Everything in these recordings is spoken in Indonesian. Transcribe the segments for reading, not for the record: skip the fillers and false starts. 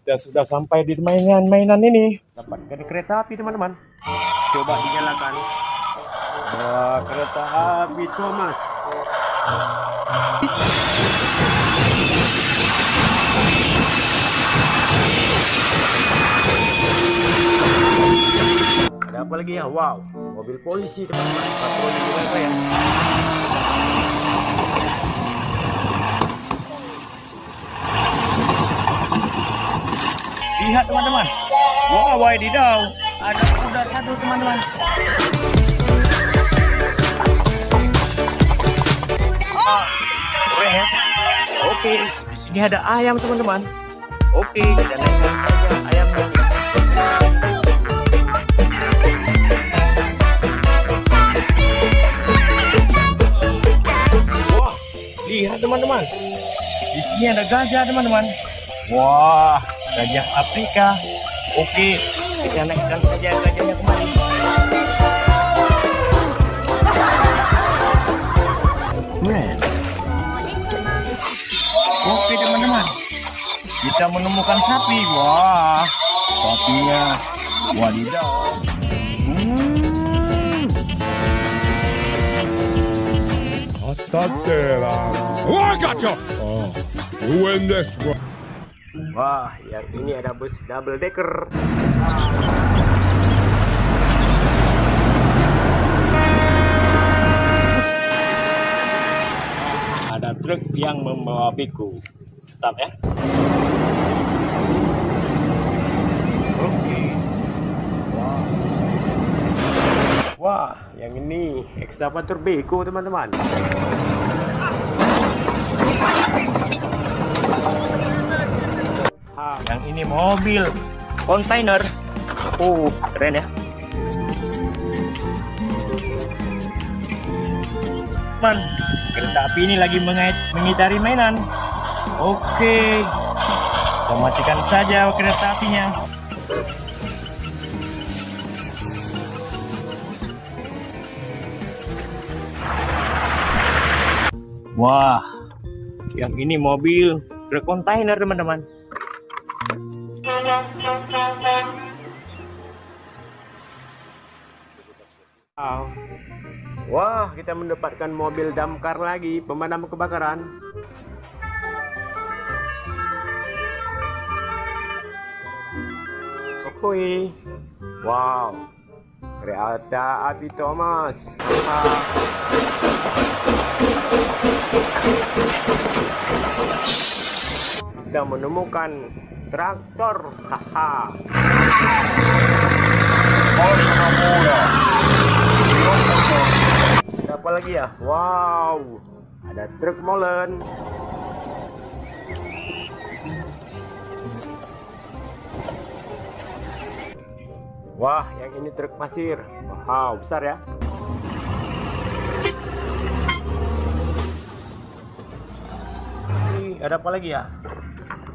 kita sudah sampai di mainan ini. Dapatkan kereta api teman-teman. Coba dinyalakan. Wah, kereta api Thomas. Ada apa lagi ya? Wow, mobil polisi teman-teman. Patroli di mana ya? Lihat teman-teman. Wah, wadidaw. Ada kuda satu teman-teman. Keren ya. Oke, di sini ada ayam teman-teman. Oke, kita naikkan saja ayamnya. Wah, lihat teman-teman. Di sini ada gajah teman-teman. Wah, gajah Afrika. Oke, kita naikkan saja gajahnya kemari. Oke teman-teman, kita menemukan sapi. Wah, sapinya wadidaw. Oh, I gotcha! Oh, win this one. Wah, yang ini ada bus double decker. Ada truk yang membawa piku. Tetap ya. Oke. Wah, yang ini ekskavator beko teman-teman. Yang ini mobil kontainer. Oh, keren ya. Teman, kereta api ini lagi mengitari mainan. Oke, kita matikan saja kereta apinya. Wah, yang ini mobil truk kontainer teman-teman. Wah, kita mendapatkan mobil damkar lagi, pemadam kebakaran. Oke. Wow, kereta api Thomas. Kita menemukan traktor. Haha. Apa lagi ya? Wow, ada truk molen. Wah, yang ini truk pasir. Wow, besar ya. Ini ada apa lagi ya?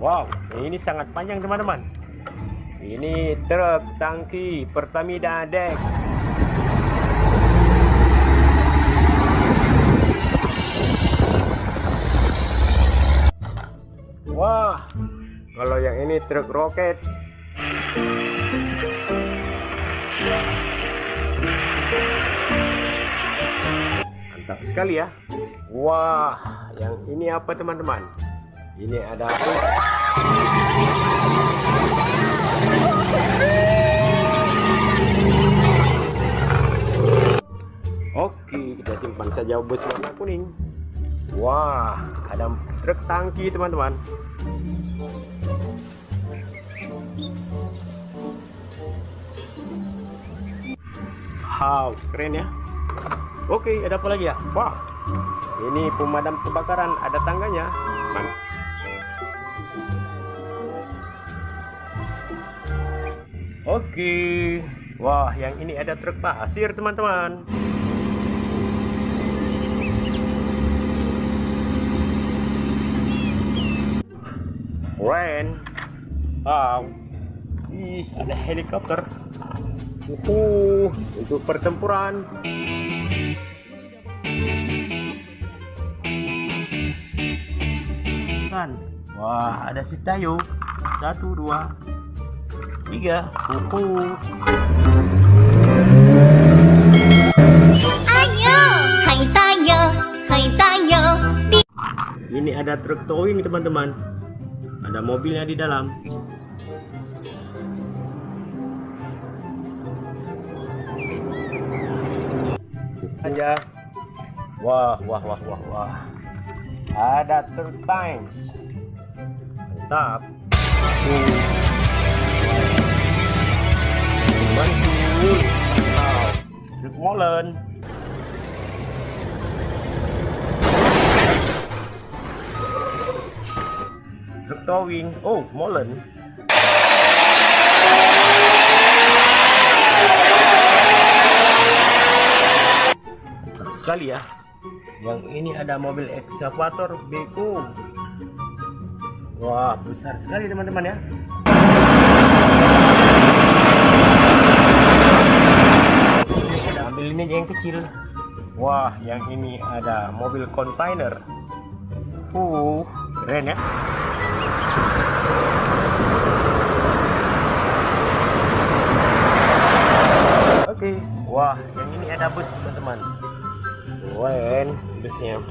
Wow, ini sangat panjang teman-teman. Ini truk tangki Pertamina Dex. Wah, kalau yang ini truk roket. Mantap sekali ya. Wah, yang ini apa teman-teman? Ini ada Oke, kita simpan saja bus warna kuning. Wah, ada truk tangki teman-teman. Wow, keren ya. Oke, ada apa lagi ya? Wah, ini pemadam kebakaran, ada tangganya. Oke, wah, yang ini ada truk pasir teman-teman. Keren. Wow, ada helikopter. Untuk pertempuran. Kan, wah, ada si Tayo. 1, 2, 3. Ayo, hai tayo, hai tayo. Ini ada truk towing teman-teman. Ada mobilnya di dalam. Aja. Wah. Ada truk tanks. Mantap. Mantul. Mantap. Truk molen. Truk towing. Oh, molen. Mantap sekali ya. Yang ini ada mobil ekskavator beko. Wah, besar sekali teman-teman ya. Ambil ini aja yang kecil. Wah, yang ini ada mobil kontainer. Keren ya. Oke, wah, yang ini ada bus teman-teman. Keren busnya.